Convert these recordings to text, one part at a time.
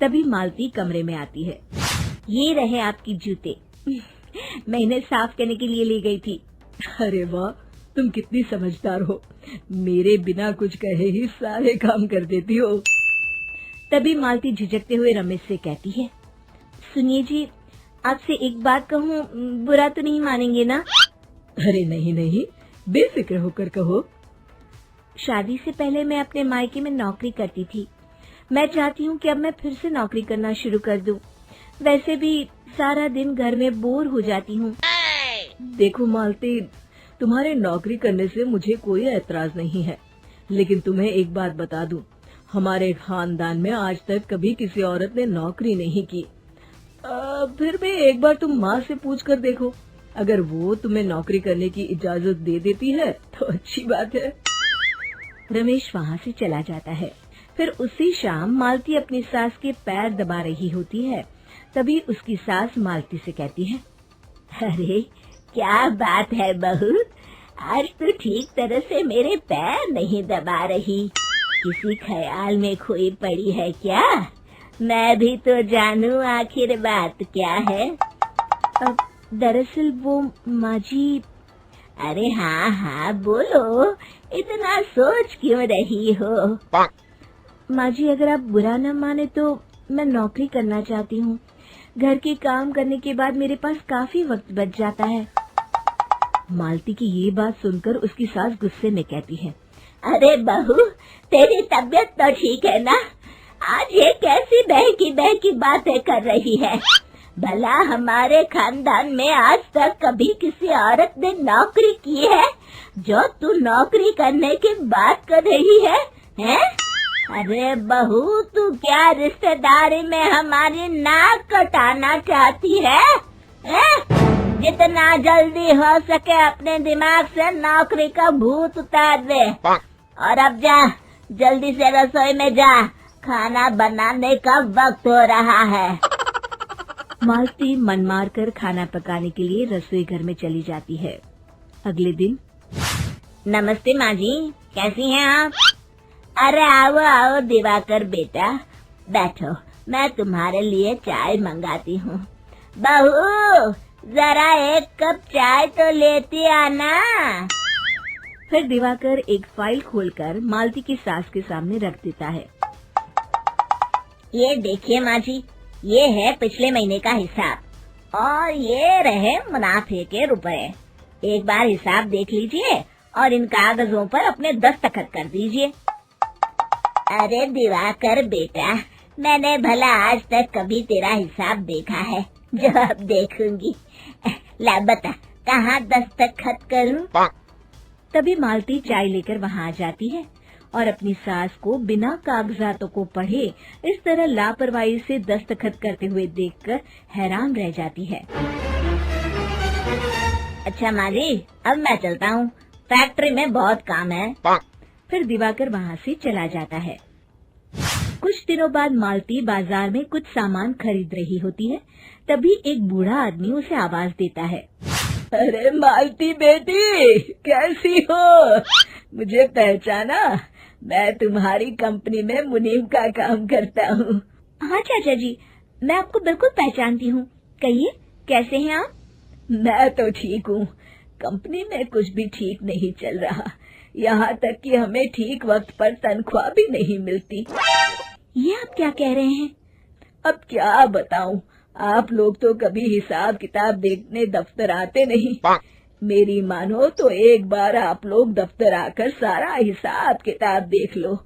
तभी मालती कमरे में आती है। ये रहे आपकी जूते, मैं इन्हें साफ करने के लिए ले गई थी। अरे वाह, तुम कितनी समझदार हो, मेरे बिना कुछ कहे ही सारे काम कर देती हो। तभी मालती झिझकते हुए रमेश से कहती है, सुनिए जी, आपसे एक बात कहूँ, बुरा तो नहीं मानेंगे ना? अरे नहीं नहीं, बेफिक्र होकर कहो। शादी से पहले मैं अपने मायके में नौकरी करती थी। मैं चाहती हूँ कि अब मैं फिर से नौकरी करना शुरू कर दूं। वैसे भी सारा दिन घर में बोर हो जाती हूँ। देखो मालती, तुम्हारे नौकरी करने से मुझे कोई ऐतराज नहीं है, लेकिन तुम्हें एक बात बता दूं, हमारे खानदान में आज तक कभी किसी औरत ने नौकरी नहीं की। फिर भी एक बार तुम माँ से पूछ कर देखो, अगर वो तुम्हें नौकरी करने की इजाजत दे देती है तो अच्छी बात है। रमेश वहाँ से चला जाता है। फिर उसी शाम मालती अपनी सास के पैर दबा रही होती है। तभी उसकी सास मालती से कहती है, अरे क्या बात है बहू, आज तो ठीक तरह से मेरे पैर नहीं दबा रही, किसी ख्याल में खोई पड़ी है क्या? मैं भी तो जानूं आखिर बात क्या है। दरअसल वो माँ जी। अरे हाँ हाँ बोलो, इतना सोच क्यों रही हो? माँ जी, अगर आप बुरा न माने तो मैं नौकरी करना चाहती हूँ। घर के काम करने के बाद मेरे पास काफी वक्त बच जाता है। मालती की ये बात सुनकर उसकी सास गुस्से में कहती है, अरे बहू, तेरी तबीयत तो ठीक है ना? आज ये कैसी बहकी बातें कर रही है? भला हमारे खानदान में आज तक कभी किसी औरत ने नौकरी की है जो तू नौकरी करने की बात कर रही है, हैं? अरे बहू, तू क्या रिश्तेदारी में हमारी नाक कटाना चाहती है? जितना जल्दी हो सके अपने दिमाग से नौकरी का भूत उतार दे, और अब जा, जल्दी से रसोई में जा, खाना बनाने का वक्त हो रहा है। मालती मन मार कर खाना पकाने के लिए रसोई घर में चली जाती है। अगले दिन, नमस्ते माँ जी, कैसी हैं आप? अरे आओ आओ दिवाकर बेटा, बैठो, मैं तुम्हारे लिए चाय मंगाती हूँ। बहू, जरा एक कप चाय तो लेती आना। फिर दिवाकर एक फाइल खोलकर मालती की सास के सामने रख देता है। ये देखिए माँ जी, ये है पिछले महीने का हिसाब और ये रहे मुनाफे के रुपए। एक बार हिसाब देख लीजिए और इन कागजों पर अपने दस्तखत कर दीजिए। अरे दिवाकर बेटा, मैंने भला आज तक कभी तेरा हिसाब देखा है जो अब देखूंगी? ला बता, कहाँ दस्तखत करूं? तभी मालती चाय लेकर वहाँ आ जाती है और अपनी सास को बिना कागजातों को पढ़े इस तरह लापरवाही से दस्तखत करते हुए देखकर हैरान रह जाती है। अच्छा माँ जी, अब मैं चलता हूँ, फैक्ट्री में बहुत काम है। फिर दिवाकर वहाँ से चला जाता है। कुछ दिनों बाद मालती बाजार में कुछ सामान खरीद रही होती है। तभी एक बूढ़ा आदमी उसे आवाज देता है, अरे मालती बेटी, कैसी हो? मुझे पहचाना? मैं तुम्हारी कंपनी में मुनीम का काम करता हूँ। हाँ चाचा जी, मैं आपको बिल्कुल पहचानती हूँ। कहिए, कैसे हैं आप? मैं तो ठीक हूँ, कंपनी में कुछ भी ठीक नहीं चल रहा, यहाँ तक कि हमें ठीक वक्त पर तनख्वाह भी नहीं मिलती। ये आप क्या कह रहे हैं? अब क्या बताऊं, आप लोग तो कभी हिसाब किताब देखने दफ्तर आते नहीं। मेरी मानो तो एक बार आप लोग दफ्तर आकर सारा हिसाब किताब देख लो,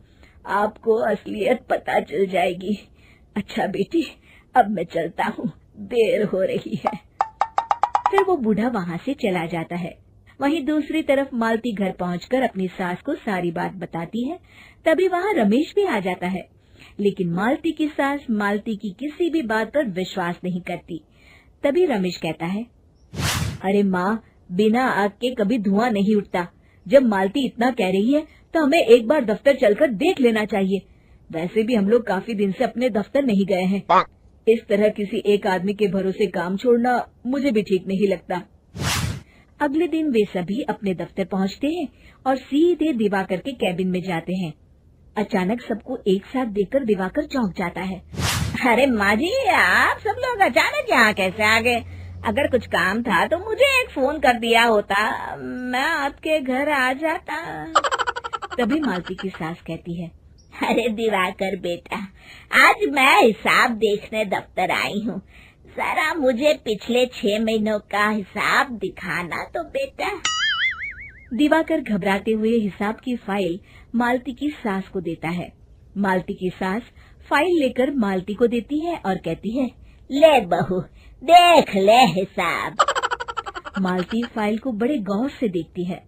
आपको असलियत पता चल जाएगी। अच्छा बेटी, अब मैं चलता हूँ, देर हो रही है। फिर वो बूढ़ा वहाँ से चला जाता है। वहीं दूसरी तरफ मालती घर पहुंचकर अपनी सास को सारी बात बताती है। तभी वहाँ रमेश भी आ जाता है, लेकिन मालती की सास मालती की किसी भी बात पर विश्वास नहीं करती। तभी रमेश कहता है, अरे माँ, बिना आग के कभी धुआं नहीं उठता। जब मालती इतना कह रही है तो हमें एक बार दफ्तर चलकर देख लेना चाहिए। वैसे भी हम लोग काफी दिन से अपने दफ्तर नहीं गए हैं। इस तरह किसी एक आदमी के भरोसे काम छोड़ना मुझे भी ठीक नहीं लगता। अगले दिन वे सभी अपने दफ्तर पहुंचते हैं और सीधे दिवाकर के कैबिन में जाते हैं। अचानक सबको एक साथ देखकर दिवाकर चौंक जाता है। अरे माँ जी, आप सब लोग अचानक यहाँ कैसे आ गए? अगर कुछ काम था तो मुझे एक फोन कर दिया होता, मैं आपके घर आ जाता। तभी मालती की सास कहती है, अरे दिवाकर बेटा, आज मैं हिसाब देखने दफ्तर आई हूँ। जरा मुझे पिछले 6 महीनों का हिसाब दिखाना तो बेटा। दिवाकर घबराते हुए हिसाब की फाइल मालती की सास को देता है। मालती की सास फाइल लेकर मालती को देती है और कहती है, ले बहू, देख ले हिसाब। मालती फाइल को बड़े गौर से देखती है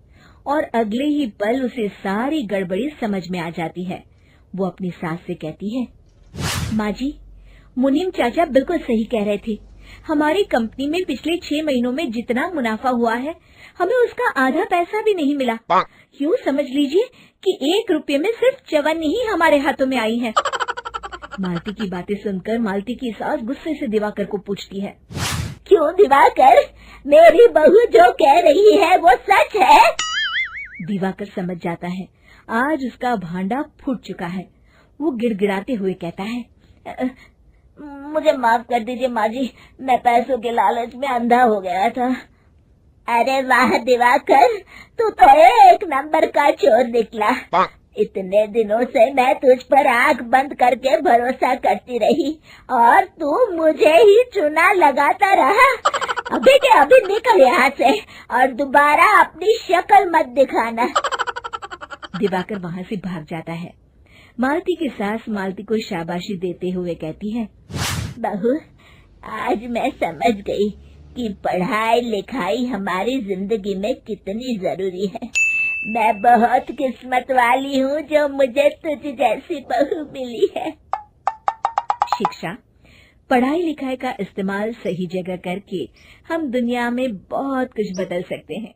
और अगले ही पल उसे सारी गड़बड़ी समझ में आ जाती है। वो अपनी सास से कहती है, माँ जी, मुनीम चाचा बिल्कुल सही कह रहे थे। हमारी कंपनी में पिछले 6 महीनों में जितना मुनाफा हुआ है, हमें उसका आधा पैसा भी नहीं मिला। यूँ समझ लीजिए कि 1 रुपये में सिर्फ चवन्नी ही हमारे हाथों में आई है। मालती की बातें सुनकर मालती की सास गुस्से से दिवाकर को पूछती है, क्यों दिवाकर, मेरी बहू जो कह रही है वो सच है? दिवाकर समझ जाता है आज उसका भांडा फूट चुका है। वो गिड़गिड़ाते हुए कहता है, मुझे माफ कर दीजिए माँ जी, मैं पैसों के लालच में अंधा हो गया था। अरे वाह दिवाकर, तू तो एक नंबर का चोर निकला। इतने दिनों से मैं तुझ पर आंख बंद करके भरोसा करती रही और तू मुझे ही चुना लगाता रहा। अभी के अभी निकल यहाँ से और दोबारा अपनी शक्ल मत दिखाना। दिवाकर वहाँ से भाग जाता है। मालती की सास मालती को शाबाशी देते हुए कहती है, बहू, आज मैं समझ गई कि पढ़ाई लिखाई हमारी जिंदगी में कितनी जरूरी है। मैं बहुत किस्मत वाली हूँ जो मुझे तुझ जैसी बहू मिली है। शिक्षा, पढ़ाई लिखाई का इस्तेमाल सही जगह करके हम दुनिया में बहुत कुछ बदल सकते हैं।